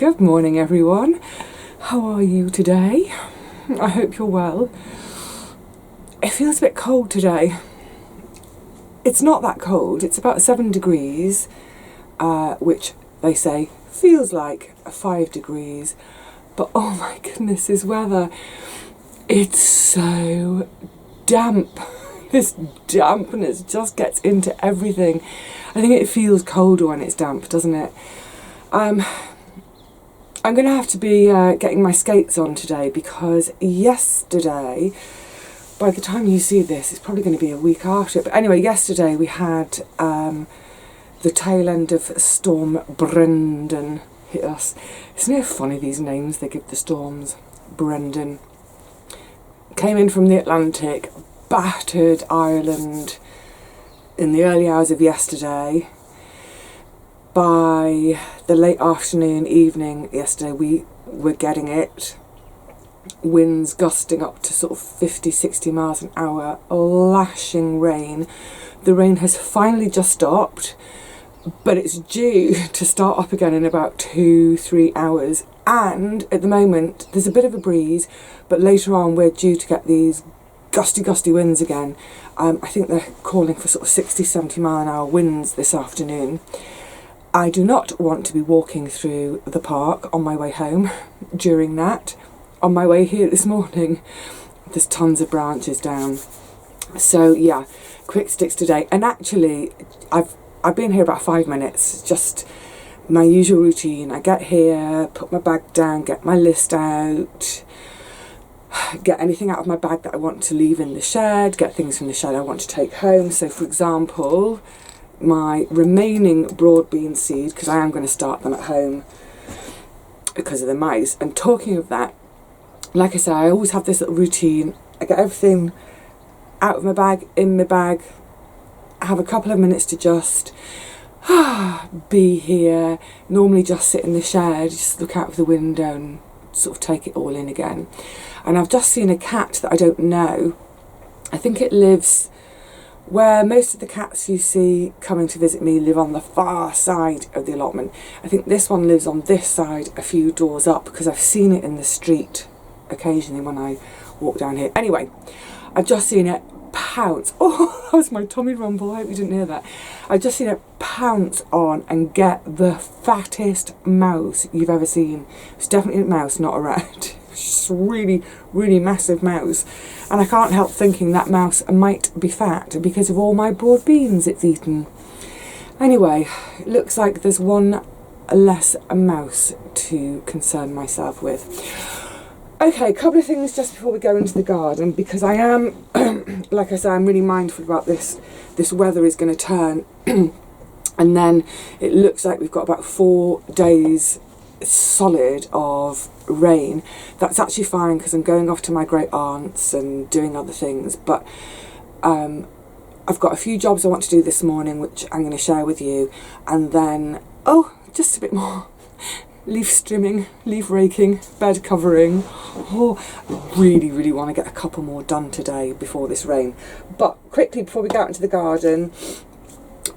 Good morning, everyone. How are you today? I hope you're well. It feels a bit cold today. It's not that cold. It's about 7 degrees, which they say feels like 5 degrees. But oh my goodness, this weather, it's so damp. This dampness just gets into everything. I think it feels colder when it's damp, doesn't it? I'm going to have to be getting my skates on today, because yesterday, by the time you see this, it's probably going to be a week after. But anyway, yesterday we had the tail end of Storm Brendan hit us. Isn't it funny, these names they give the storms? Brendan came in from the Atlantic, battered Ireland in the early hours of yesterday. By the late afternoon, evening yesterday, we were getting it. Winds gusting up to sort of 50-60 miles an hour, lashing rain. The rain has finally just stopped, but it's due to start up again in about 2-3 hours. And at the moment, there's a bit of a breeze, but later on we're due to get these gusty winds again. I think they're calling for sort of 60-70 mile an hour winds this afternoon. I do not want to be walking through the park on my way home during that. On my way here this morning, there's tons of branches down. So yeah, quick sticks today. And actually, I've been here about 5 minutes, just my usual routine. I get here, put my bag down, get my list out, get anything out of my bag that I want to leave in the shed, get things from the shed I want to take home. So for example, my remaining broad bean seed, because I am going to start them at home because of the mice. And talking of that, like I say, I always have this little routine. I get everything out of my bag, in my bag. I have a couple of minutes to just be here. Normally just sit in the shed, just look out of the window and sort of take it all in again. And I've just seen a cat that I don't know. I think it lives where most of the cats you see coming to visit me live, on the far side of the allotment. I think this one lives on this side, a few doors up, because I've seen it in the street occasionally when I walk down here. Anyway, I've just seen it pounce. Oh, that was my tummy rumble. I hope you didn't hear that. I've just seen it pounce on and get the fattest mouse you've ever seen. It's definitely a mouse, not a rat. It's a really, really massive mouse. And I can't help thinking that mouse might be fat because of all my broad beans it's eaten. Anyway, it looks like there's one less mouse to concern myself with. Okay, a couple of things just before we go into the garden, because I am, like I say, I'm really mindful about this. This weather is going to turn, and then it looks like we've got about 4 days solid of rain. That's actually fine, because I'm going off to my great aunts and doing other things, but I've got a few jobs I want to do this morning, which I'm going to share with you. And then, just a bit more leaf trimming, leaf raking, bed covering. I really want to get a couple more done today before this rain. But quickly, before we go out into the garden,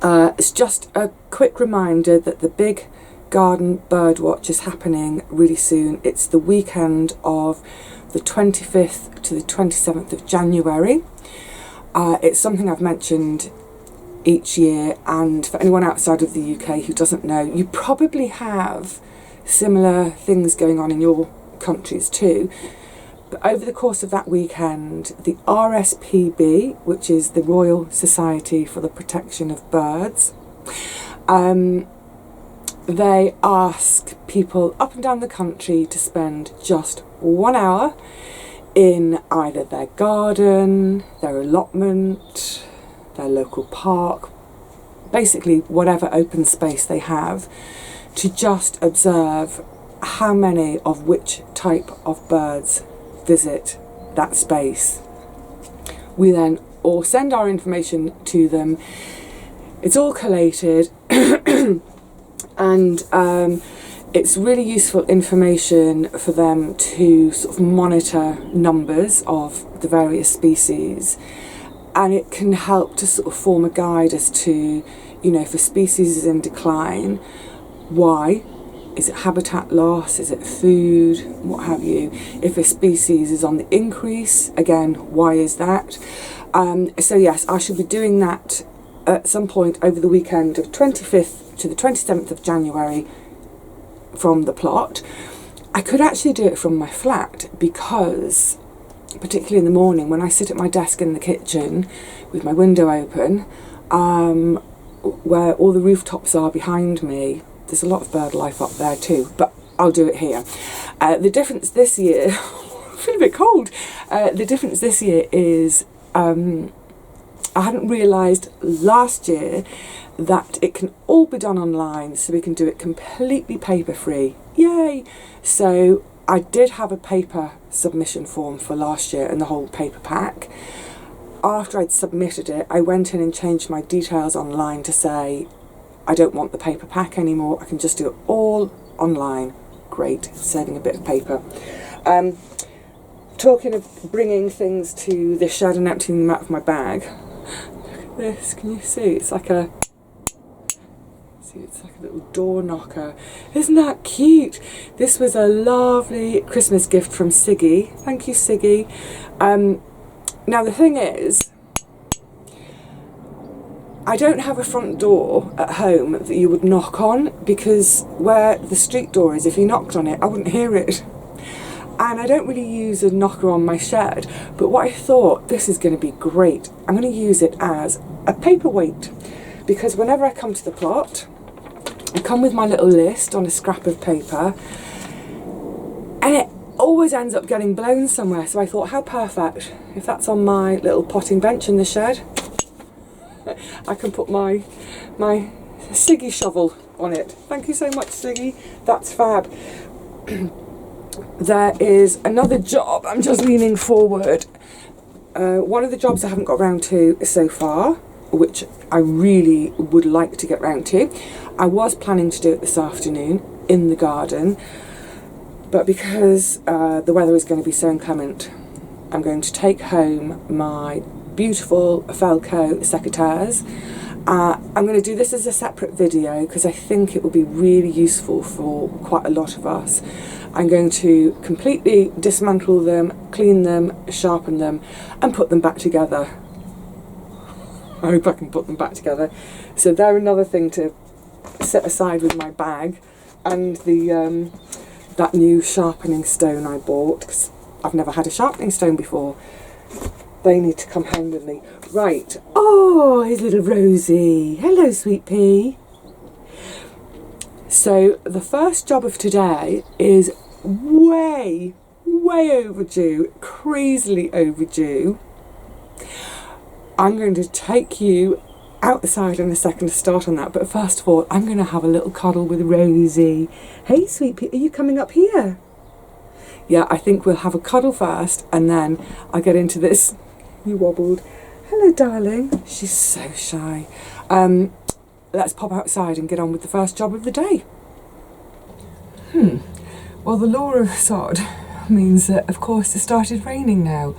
it's just a quick reminder that the big garden bird watch is happening really soon. It's the weekend of the 25th to the 27th of January. It's something I've mentioned each year, and for anyone outside of the UK who doesn't know, you probably have similar things going on in your countries too. But over the course of that weekend, the RSPB, which is the Royal Society for the Protection of Birds, they ask people up and down the country to spend just 1 hour in either their garden, their allotment, their local park, basically whatever open space they have, to just observe how many of which type of birds visit that space. We then all send our information to them. It's all collated and it's really useful information for them to sort of monitor numbers of the various species, and it can help to sort of form a guide as to, you know, if a species is in decline, why, Is it habitat loss? Is it food? What have you? If a species is on the increase, again, why is that? So yes, I should be doing that at some point over the weekend of 25th to the 27th of January from the plot. I could actually do it from my flat because, particularly in the morning when I sit at my desk in the kitchen with my window open, where all the rooftops are behind me, there's a lot of bird life up there too, but I'll do it here. The difference this year, I feel a bit cold. The difference this year is I hadn't realised last year that it can all be done online, so we can do it completely paper free. Yay! So I did have a paper submission form for last year and the whole paper pack. After I'd submitted it, I went in and changed my details online to say I don't want the paper pack anymore, I can just do it all online. Great, saving a bit of paper. Talking of bringing things to the shed and emptying them out of my bag, look at this, can you see? It's like a little door knocker. Isn't that cute? This was a lovely Christmas gift from Siggy. Thank you, Siggy. Now the thing is, I don't have a front door at home that you would knock on, because where the street door is, if you knocked on it, I wouldn't hear it. And I don't really use a knocker on my shed, but what I thought, this is going to be great. I'm going to use it as a paperweight, because whenever I come to the plot, I come with my little list on a scrap of paper, and it always ends up getting blown somewhere. So I thought, how perfect if that's on my little potting bench in the shed. I can put my Siggy shovel on it. Thank you so much, Siggy. That's fab. There is another job. I'm just leaning forward. One of the jobs I haven't got round to so far, which I really would like to get round to. I was planning to do it this afternoon in the garden, but because the weather is going to be so inclement, I'm going to take home my beautiful Felco secateurs. I'm going to do this as a separate video because I think it will be really useful for quite a lot of us. I'm going to completely dismantle them, clean them, sharpen them, and put them back together. I hope I can put them back together. So they're another thing to set aside with my bag, and the that new sharpening stone I bought, because I've never had a sharpening stone before. They need to come home with me. Right. Oh, his little Rosie. Hello, sweet pea. So the first job of today is way overdue, crazily overdue. I'm going to take you outside in a second to start on that, but first of all, I'm going to have a little cuddle with Rosie. Hey, sweet pea, are you coming up here? Yeah, I think we'll have a cuddle first, and then I'll get into this. You wobbled. Hello, darling. She's so shy. Let's pop outside and get on with the first job of the day. Well, the law of sod means that, of course, it started raining now.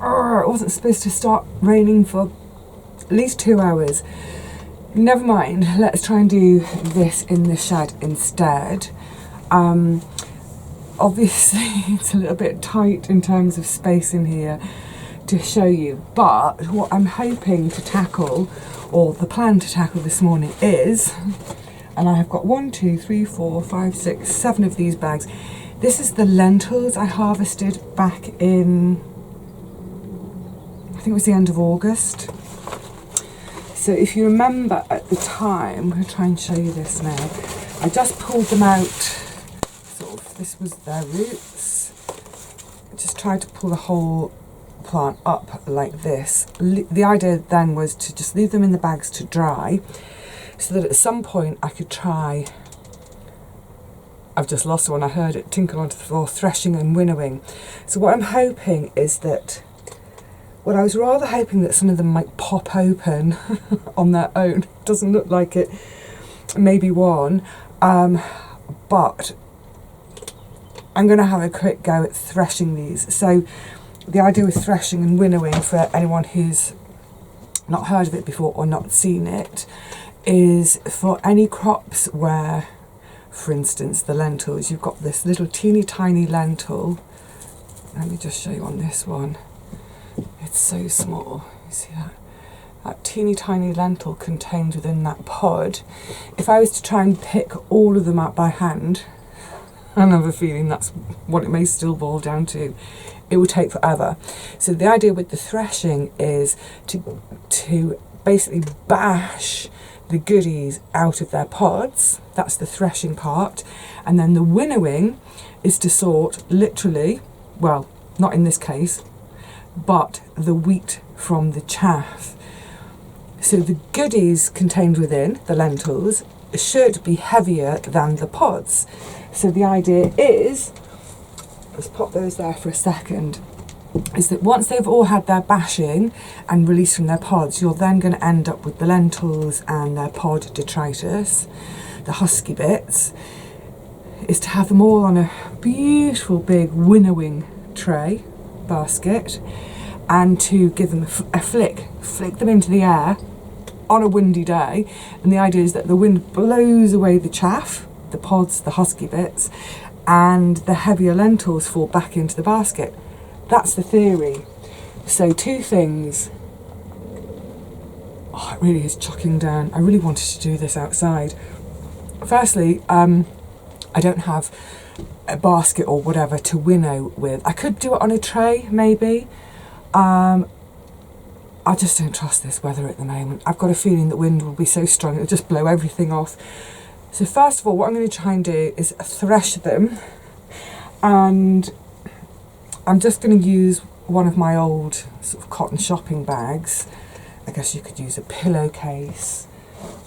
It wasn't supposed to start raining for at least 2 hours. Never mind. Let's try and do this in the shed instead. Obviously, it's a little bit tight in terms of space in here to show you, but what I'm hoping to tackle, or the plan to tackle this morning is, and I have got 1, 2, 3, 4, 5, 6, 7 of these bags. This is the lentils I harvested back in, I think it was the end of August. So if you remember at the time, I'm going to try and show you this now. I just pulled them out, sort of, this was their roots. I just tried to pull the whole plant up like this. The idea then was to just leave them in the bags to dry, so that at some point I could try, I've just lost one, I heard it tinkle onto the floor, threshing and winnowing. So what I'm hoping is that, well, I was rather hoping that some of them might pop open on their own. Doesn't look like it, maybe one, but I'm going to have a quick go at threshing these. So the idea with threshing and winnowing, for anyone who's not heard of it before or not seen it, is for any crops where for instance, the lentils. You've got this little teeny tiny lentil. Let me just show you on this one. It's so small. You see that? That teeny tiny lentil contained within that pod. If I was to try and pick all of them out by hand, I have a feeling that's what it may still boil down to. It would take forever. So the idea with the threshing is to basically bash the goodies out of their pods. That's the threshing part. And then the winnowing is to sort literally, well, not in this case, but the wheat from the chaff. So the goodies contained within the lentils should be heavier than the pods. So the idea is, let's pop those there for a second, is that once they've all had their bashing and released from their pods, you're then going to end up with the lentils and their pod detritus, the husky bits, is to have them all on a beautiful big winnowing tray, basket, and to give them a flick them into the air on a windy day. And the idea is that the wind blows away the chaff, the pods, the husky bits, and the heavier lentils fall back into the basket. That's the theory. So two things. Oh, it really is chucking down. I really wanted to do this outside. Firstly, I don't have a basket or whatever to winnow with. I could do it on a tray, maybe. I just don't trust this weather at the moment. I've got a feeling the wind will be so strong it'll just blow everything off. So first of all, what I'm going to try and do is thresh them, and I'm just going to use one of my old sort of cotton shopping bags. I guess you could use a pillowcase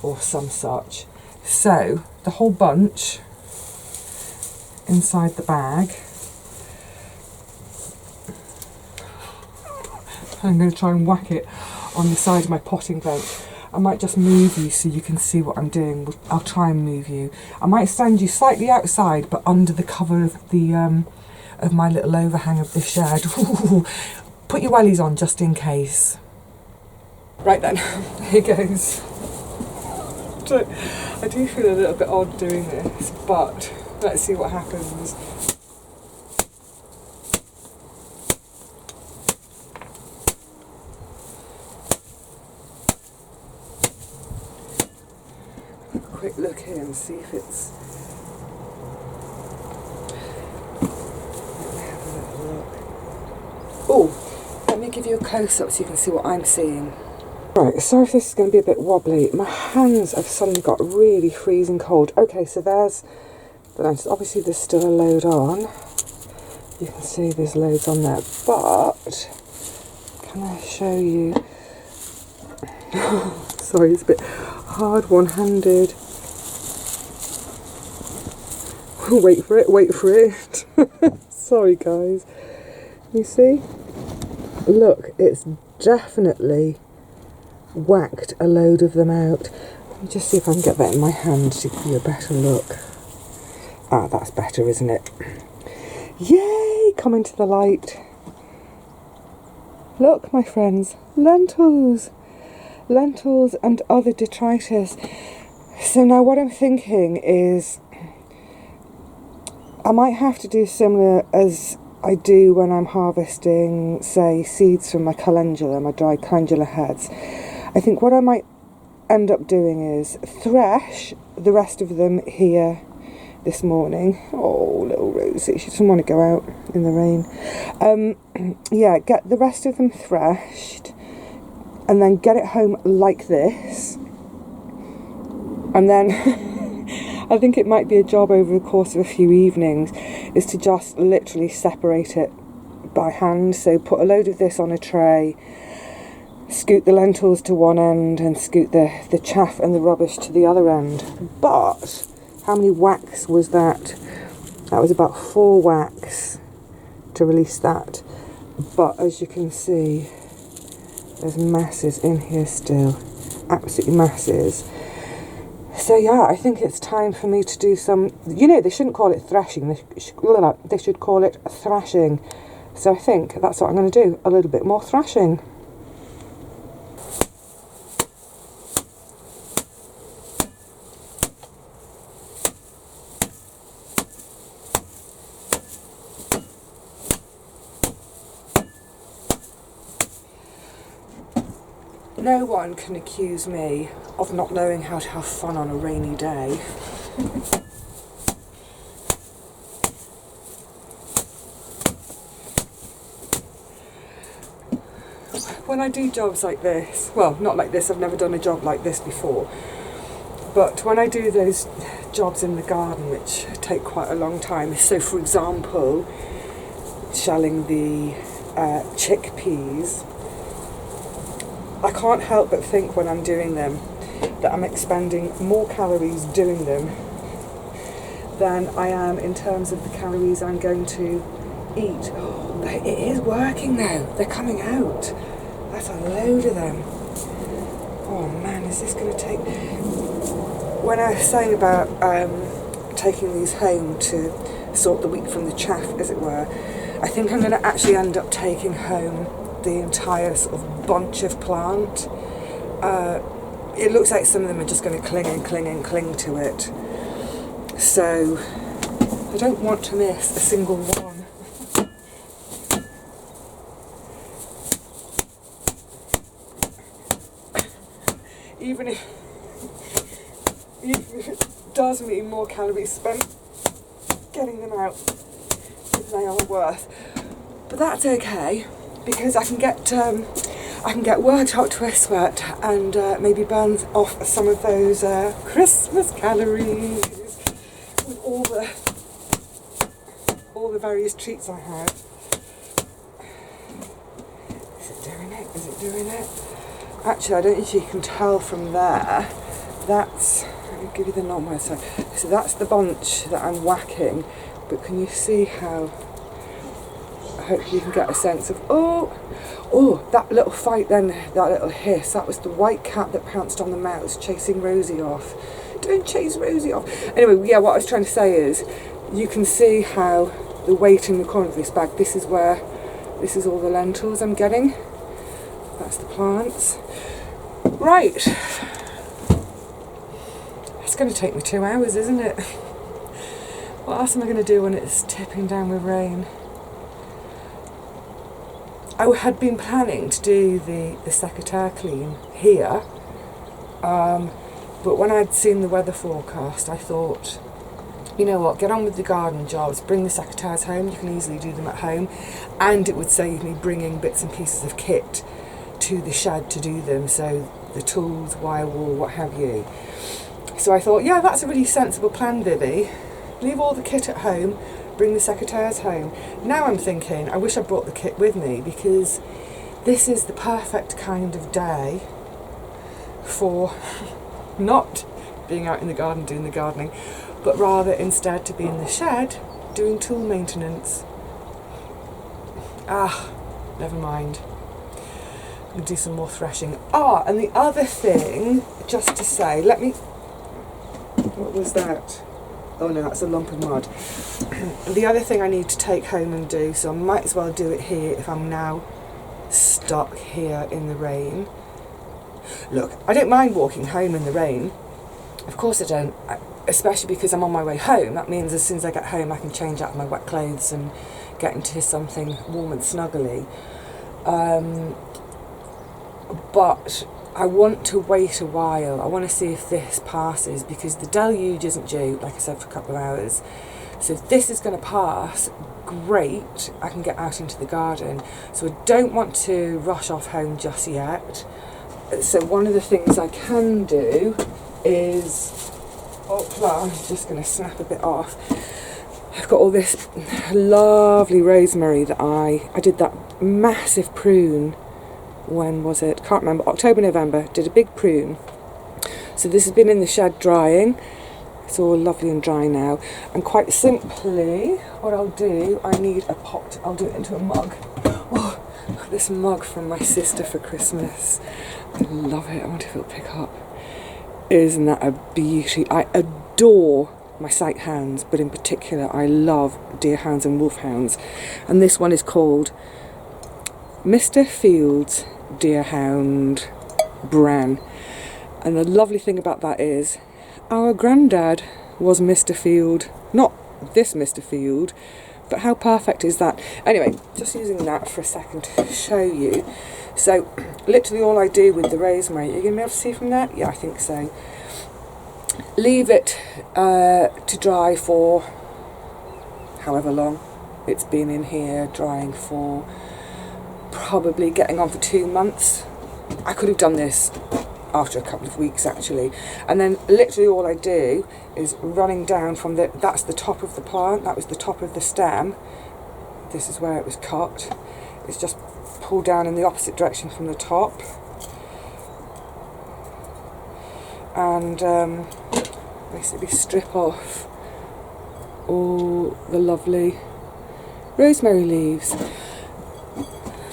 or some such. So the whole bunch inside the bag. I'm going to try and whack it on the side of my potting bench. I might just move you so you can see what I'm doing. I'll try and move you. I might stand you slightly outside, but under the cover of the of my little overhang of the shed. Ooh, put your wellies on just in case. Right then, here goes. I do feel a little bit odd doing this, but let's see what happens. Quick look here and see if it's... Let me have a little look. Oh, let me give you a close-up so you can see what I'm seeing. Right, sorry if this is going to be a bit wobbly. My hands have suddenly got really freezing cold. Okay, so there's the lentils. Obviously there's still a load on. You can see there's loads on there, but can I show you? Sorry, it's a bit hard one-handed. Wait for it. Sorry guys. You see? Look, it's definitely whacked a load of them out. Let me just see if I can get that in my hand to give you a better look. Ah, that's better, isn't it? Yay! Come into the light. Look, my friends, lentils and other detritus. So now what I'm thinking is I might have to do similar as I do when I'm harvesting, say, seeds from my calendula, my dried calendula heads. I think what I might end up doing is thresh the rest of them here this morning. Oh, little Rosie, she doesn't want to go out in the rain. Yeah, get the rest of them threshed and then get it home like this. And then I think it might be a job over the course of a few evenings is to just literally separate it by hand. So put a load of this on a tray, scoot the lentils to one end and scoot the chaff and the rubbish to the other end. But how many whacks was that? That was about 4 whacks to release that. But as you can see, there's masses in here still, absolutely masses. So yeah, I think it's time for me to do some, you know, they shouldn't call it threshing, they should call it thrashing. So I think that's what I'm going to do, a little bit more thrashing. no one can accuse me of not knowing how to have fun on a rainy day. When I do jobs like this, well, not like this, I've never done a job like this before, but when I do those jobs in the garden which take quite a long time, so for example, shelling the chickpeas, I can't help but think when I'm doing them that I'm expending more calories doing them than I am in terms of the calories I'm going to eat. It is working now, they're coming out. That's a load of them. Oh man, is this going to take... When I was saying about taking these home to sort the wheat from the chaff, as it were, I think I'm going to actually end up taking home the entire sort of bunch of plant. It looks like some of them are just going to cling and cling and cling to it. So I don't want to miss a single one. Even if it does mean more calories spent getting them out than they are worth, but that's okay because I can get worked up to a sweat and maybe burn off some of those Christmas calories with all the various treats I had. Is it doing it? Is it doing it? Actually, I don't know if you can tell from there, that's, let me give you the normal side. So that's the bunch that I'm whacking, but can you see how, I hope you can get a sense of, oh, that little fight then, that little hiss, that was the white cat that pounced on the mouse, chasing Rosie off. Don't chase Rosie off. Anyway, yeah, what I was trying to say is, you can see how the weight in the corner of this bag, this is all the lentils I'm getting. That's the plants. Right. It's going to take me 2 hours, isn't it? What else am I going to do when it's tipping down with rain? I had been planning to do the secateurs clean here, but when I'd seen the weather forecast, I thought, you know what, get on with the garden jobs, bring the secateurs home, you can easily do them at home, and it would save me bringing bits and pieces of kit to the shed to do them, so the tools, wire wool, what have you. So I thought, yeah, that's a really sensible plan, Vivi. Leave all the kit at home, bring the secateurs home. Now I'm thinking, I wish I brought the kit with me, because this is the perfect kind of day for not being out in the garden doing the gardening, but rather instead to be in the shed doing tool maintenance. Never mind. I'm going to do some more threshing. And the other thing, just to say, what was that? Oh no, that's a lump of mud. The other thing I need to take home and do, so I might as well do it here if I'm now stuck here in the rain. Look, I don't mind walking home in the rain. Of course I don't, especially because I'm on my way home. That means as soon as I get home I can change out of my wet clothes and get into something warm and snuggly. But I want to wait a while. I want to see if this passes, because the deluge isn't due, like I said, for a couple of hours. So if this is going to pass, great, I can get out into the garden. So I don't want to rush off home just yet. So one of the things I can do is, I'm just going to snap a bit off. I've got all this lovely rosemary that I did that massive prune. When was it? Can't remember. October, November. Did a big prune. So this has been in the shed drying. It's all lovely and dry now. And quite simply, what I'll do, I need a pot. I'll do it into a mug. Oh, this mug from my sister for Christmas. I love it. I wonder if it'll pick up. Isn't that a beauty? I adore my sight hounds, but in particular, I love deerhounds and wolfhounds. And this one is called Mr. Field's Deerhound Bran. And the lovely thing about that is our granddad was Mr. Field, not this Mr. Field, but how perfect is that? Anyway, just using that for a second to show you. So literally all I do with the rosemary, you're going to be able to see from there? Yeah, I think so. Leave it to dry for however long it's been in here, drying for probably getting on for 2 months. I could have done this after a couple of weeks actually, and then literally all I do is running down from that's the top of the plant, that was the top of the stem, this is where it was cut, it's just pull down in the opposite direction from the top, and basically strip off all the lovely rosemary leaves.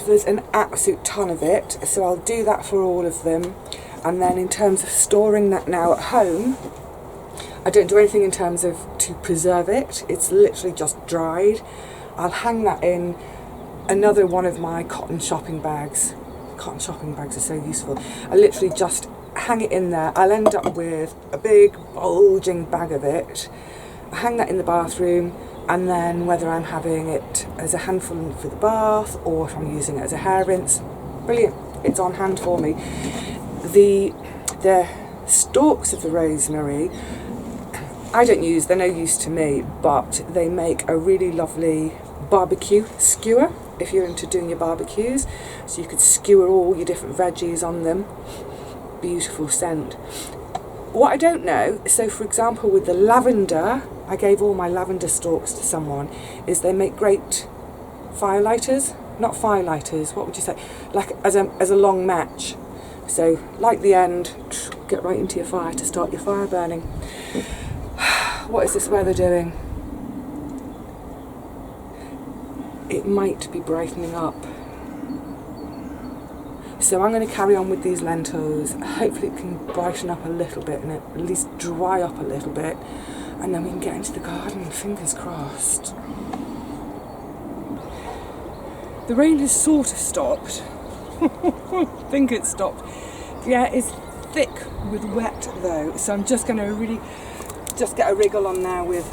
There's an absolute ton of it, so I'll do that for all of them. And then in terms of storing that now at home, I don't do anything in terms of to preserve it, it's literally just dried. I'll hang that in another one of my cotton shopping bags. Cotton shopping bags are so useful. I literally just hang it in there. I'll end up with a big bulging bag of it. I hang that in the bathroom, and then whether I'm having it as a handful for the bath or if I'm using it as a hair rinse, brilliant, it's on hand for me. The stalks of the rosemary, I don't use, they're no use to me, but they make a really lovely barbecue skewer if you're into doing your barbecues. So you could skewer all your different veggies on them. Beautiful scent. What I don't know, so for example with the lavender, I gave all my lavender stalks to someone, is they make great firelighters. Not firelighters, what would you say? Like as a long match. So light the end, get right into your fire to start your fire burning. What is this weather doing? It might be brightening up. So I'm going to carry on with these lentils. Hopefully it can brighten up a little bit and at least dry up a little bit. And then we can get into the garden, fingers crossed. The rain has sort of stopped. I think it's stopped. Yeah, it's thick with wet though, so I'm just going to really just get a wriggle on now with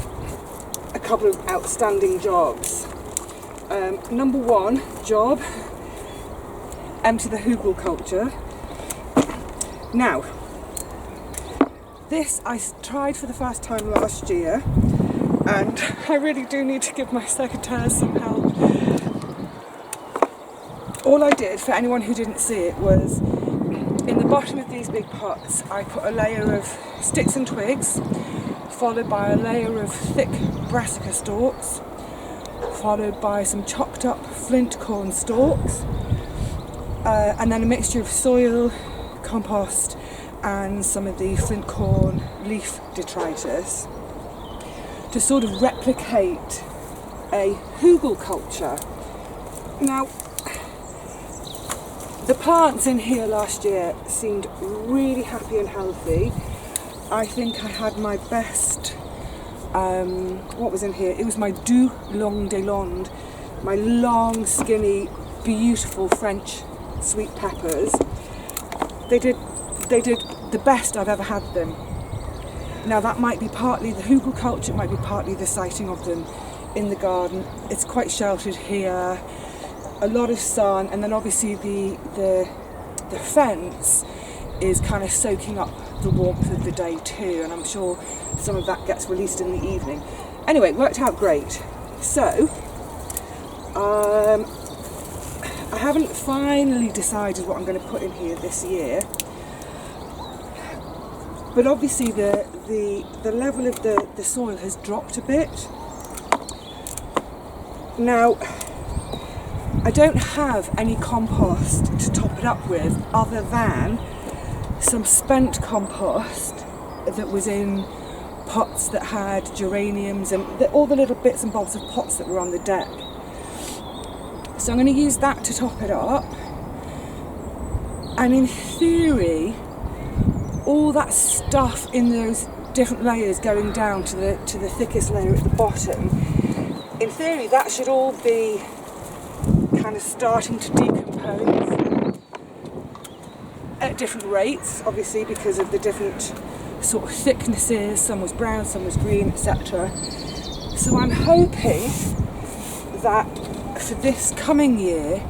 a couple of outstanding jobs. Number one job, empty the Hugelkultur. Now, this I tried for the first time last year, and I really do need to give my secateurs some help. All I did, for anyone who didn't see it, was in the bottom of these big pots I put a layer of sticks and twigs, followed by a layer of thick brassica stalks, followed by some chopped up flint corn stalks, and then a mixture of soil, compost and some of the flint corn leaf detritus to sort of replicate a Hugelkultur. Now, the plants in here last year seemed really happy and healthy. I think I had my best, what was in here? It was my du long de londe, my long, skinny, beautiful French sweet peppers. They did the best I've ever had them. Now that might be partly the Hugelkultur, it might be partly the sighting of them in the garden. It's quite sheltered here, a lot of sun, and then obviously the fence is kind of soaking up the warmth of the day too, and I'm sure some of that gets released in the evening. Anyway, it worked out great. So I haven't finally decided what I'm going to put in here this year, but obviously the level of the soil has dropped a bit. Now, I don't have any compost to top it up with other than some spent compost that was in pots that had geraniums and all the little bits and bobs of pots that were on the deck. So I'm going to use that to top it up, and in theory all that stuff in those different layers going down to the thickest layer at the bottom, in theory that should all be kind of starting to decompose at different rates, obviously because of the different sort of thicknesses. Some was brown, some was green, etc. So I'm hoping that for this coming year,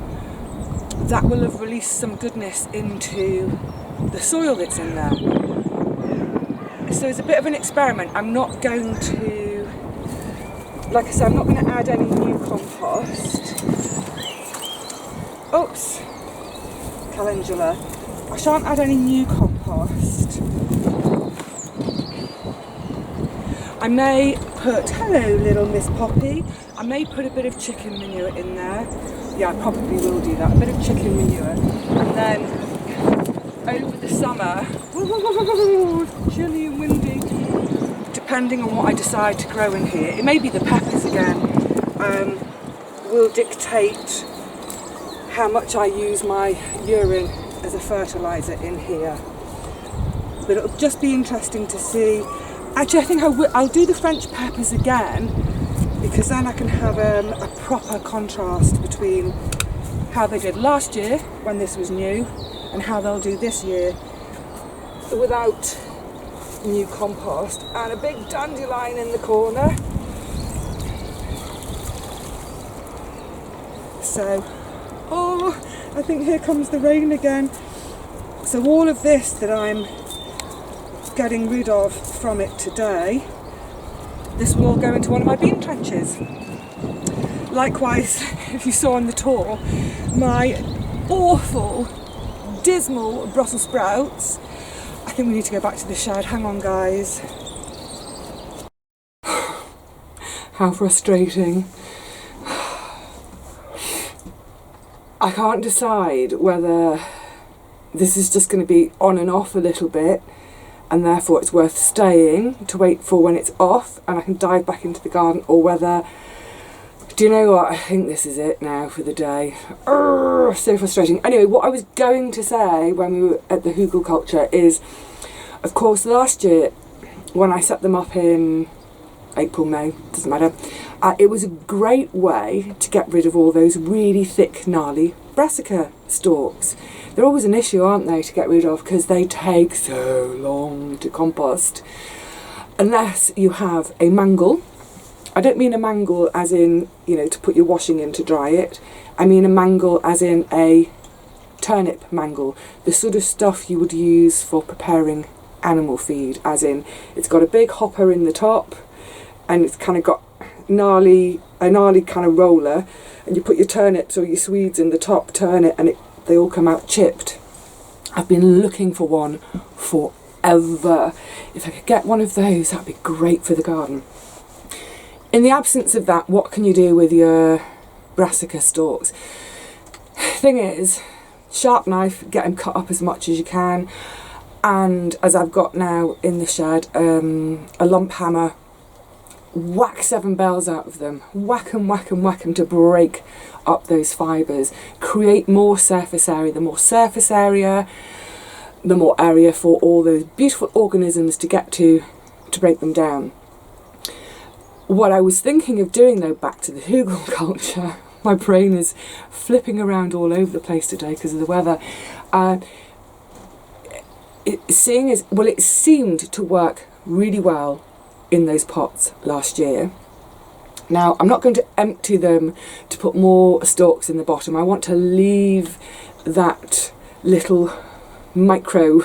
that will have released some goodness into the soil that's in there. So it's a bit of an experiment. I'm not going to, like I said, I'm not going to add any new compost. Oops, calendula. I shan't add any new compost. I may put, hello little Miss Poppy, I may put a bit of chicken manure in there. Yeah, I probably will do that, a bit of chicken manure. And then over the summer, chilly and windy, depending on what I decide to grow in here, it may be the peppers again, will dictate how much I use my urine as a fertiliser in here. But it'll just be interesting to see. Actually, I think I'll do the French peppers again, because then I can have a proper contrast between how they did last year when this was new and how they'll do this year without new compost. And a big dandelion in the corner. So, oh, I think here comes the rain again. So all of this that I'm getting rid of from it today, this will all go into one of my bean trenches. Likewise, if you saw on the tour, my awful, dismal Brussels sprouts. I think we need to go back to the shed. Hang on, guys. How frustrating. I can't decide whether this is just going to be on and off a little bit, and therefore it's worth staying to wait for when it's off and I can dive back into the garden, or whether, do you know what, I think this is it now for the day. Urgh, so frustrating. Anyway, what I was going to say when we were at the Hugelkultur is, of course, last year when I set them up in April, May, doesn't matter, it was a great way to get rid of all those really thick, gnarly brassica stalks. They're always an issue, aren't they, to get rid of, because they take so long to compost. Unless you have a mangle. I don't mean a mangle as in, you know, to put your washing in to dry it. I mean a mangle as in a turnip mangle. The sort of stuff you would use for preparing animal feed, as in it's got a big hopper in the top and it's kind of got a gnarly kind of roller, and you put your turnips or your Swedes in the top, turn it, and they all come out chipped. I've been looking for one forever. If I could get one of those, that'd be great for the garden. In the absence of that, what can you do with your brassica stalks? Thing is, sharp knife, get them cut up as much as you can, and as I've got now in the shed, a lump hammer, whack 7 bells out of them, whack them, whack them, whack them to break up those fibres, create more surface area. The more surface area, the more area for all those beautiful organisms to get to break them down. What I was thinking of doing, though, back to the Hugelkultur, my brain is flipping around all over the place today because of the weather. It seemed to work really well in those pots last year. Now, I'm not going to empty them to put more stalks in the bottom. I want to leave that little micro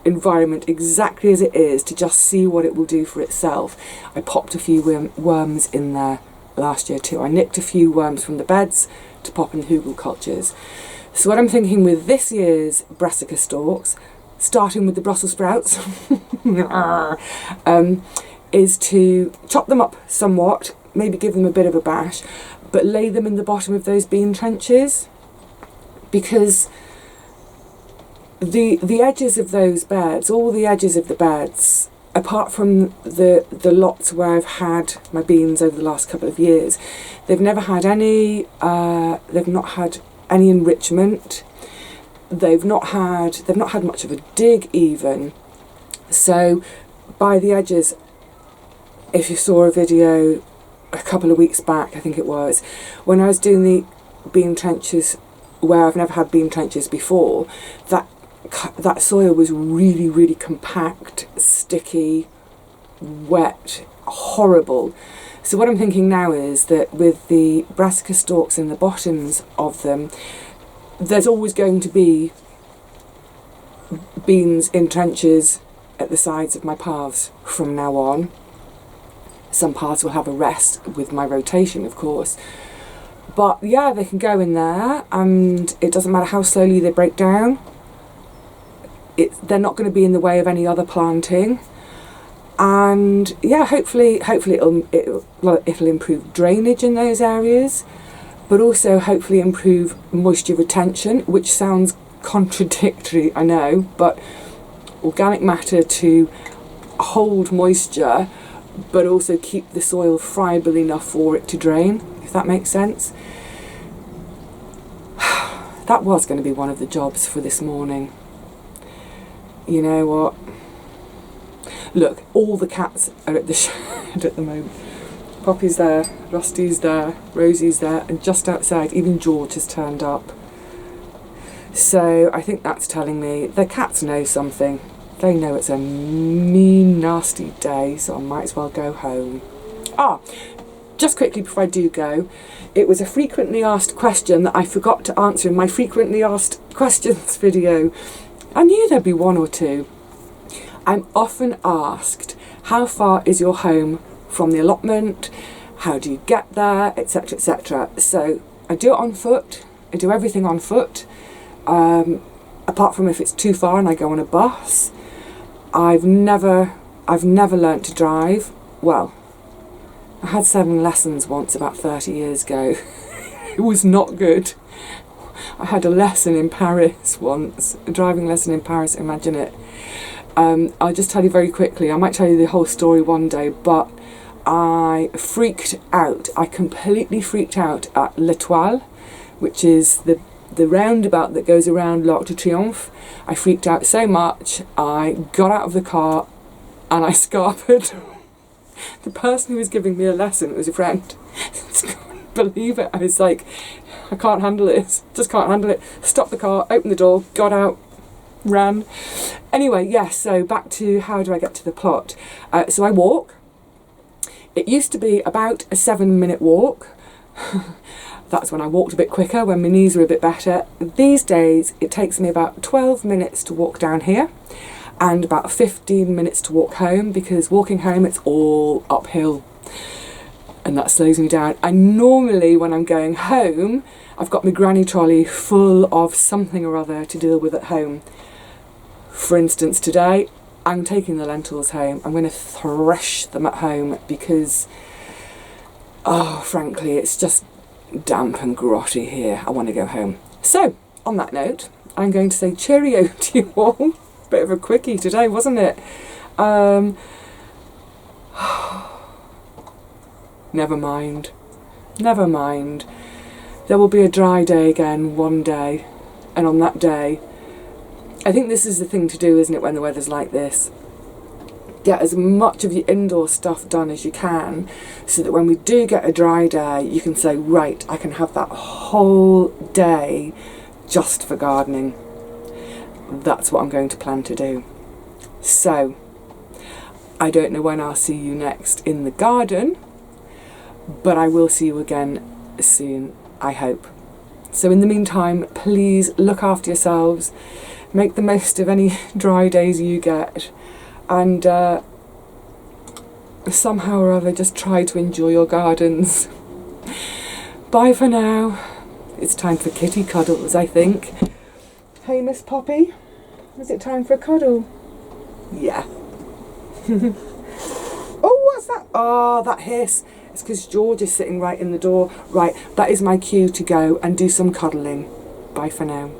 environment exactly as it is to just see what it will do for itself. I popped a few worms in there last year too. I nicked a few worms from the beds to pop in the Hugelkulturs. So what I'm thinking with this year's brassica stalks, starting with the Brussels sprouts, is to chop them up somewhat, maybe give them a bit of a bash, but lay them in the bottom of those bean trenches, because the edges of those beds, all the edges of the beds, apart from the lots where I've had my beans over the last couple of years, they've never had any, they've not had any enrichment, they've not had much of a dig even. So by the edges, if you saw a video a couple of weeks back, I think it was, when I was doing the bean trenches where I've never had bean trenches before, that soil was really, really compact, sticky, wet, horrible. So what I'm thinking now is that with the brassica stalks in the bottoms of them, there's always going to be beans in trenches at the sides of my paths from now on. Some paths will have a rest with my rotation, of course. But yeah, they can go in there, and it doesn't matter how slowly they break down. They're not going to be in the way of any other planting. And yeah, hopefully it'll improve drainage in those areas, but also hopefully improve moisture retention, which sounds contradictory, I know, but organic matter to hold moisture but also keep the soil friable enough for it to drain, if that makes sense. That was going to be one of the jobs for this morning. You know what? Look, all the cats are at the shed at the moment. Poppy's there, Rusty's there, Rosie's there, and just outside even George has turned up. So I think that's telling me the cats know something. They know it's a mean, nasty day, so I might as well go home. Just quickly before I do go, it was a frequently asked question that I forgot to answer in my frequently asked questions video. I knew there'd be one or two. I'm often asked, how far is your home from the allotment? How do you get there? Etc, etc. So I do it on foot. I do everything on foot. Apart from if it's too far and I go on a bus. I've never learnt to drive. Well, I had 7 lessons once about 30 years ago. It was not good. I had a lesson in Paris once, a driving lesson in Paris, imagine it. I'll just tell you very quickly, I might tell you the whole story one day, but I freaked out. I completely freaked out at L'Etoile, which is the roundabout that goes around l'Arc de Triomphe. I freaked out so much, I got out of the car and I scarpered. The person who was giving me a lesson, it was a friend, I couldn't believe it. I was like, I can't handle this, just can't handle it. Stopped the car, opened the door, got out, ran. Anyway, yes, so back to how do I get to the plot. So I walk. It used to be about a 7-minute walk. That's when I walked a bit quicker, when my knees were a bit better. These days, it takes me about 12 minutes to walk down here and about 15 minutes to walk home, because walking home, it's all uphill and that slows me down. I normally, when I'm going home, I've got my granny trolley full of something or other to deal with at home. For instance, today, I'm taking the lentils home. I'm going to thresh them at home because, frankly, it's just damp and grotty here. I want to go home. So, on that note, I'm going to say cheerio to you all. Bit of a quickie today, wasn't it? Never mind. Never mind. There will be a dry day again one day, and on that day, I think this is the thing to do, isn't it, when the weather's like this? Get as much of your indoor stuff done as you can, so that when we do get a dry day, you can say, right, I can have that whole day just for gardening. That's what I'm going to plan to do. So, I don't know when I'll see you next in the garden, but I will see you again soon, I hope. So in the meantime, please look after yourselves, make the most of any dry days you get, and somehow or other just try to enjoy your gardens. Bye for now. It's time for kitty cuddles, I think. Hey, Miss Poppy, is it time for a cuddle? Yeah. Oh, what's that? Oh, that hiss. It's because George is sitting right in the door. Right, that is my cue to go and do some cuddling. Bye for now.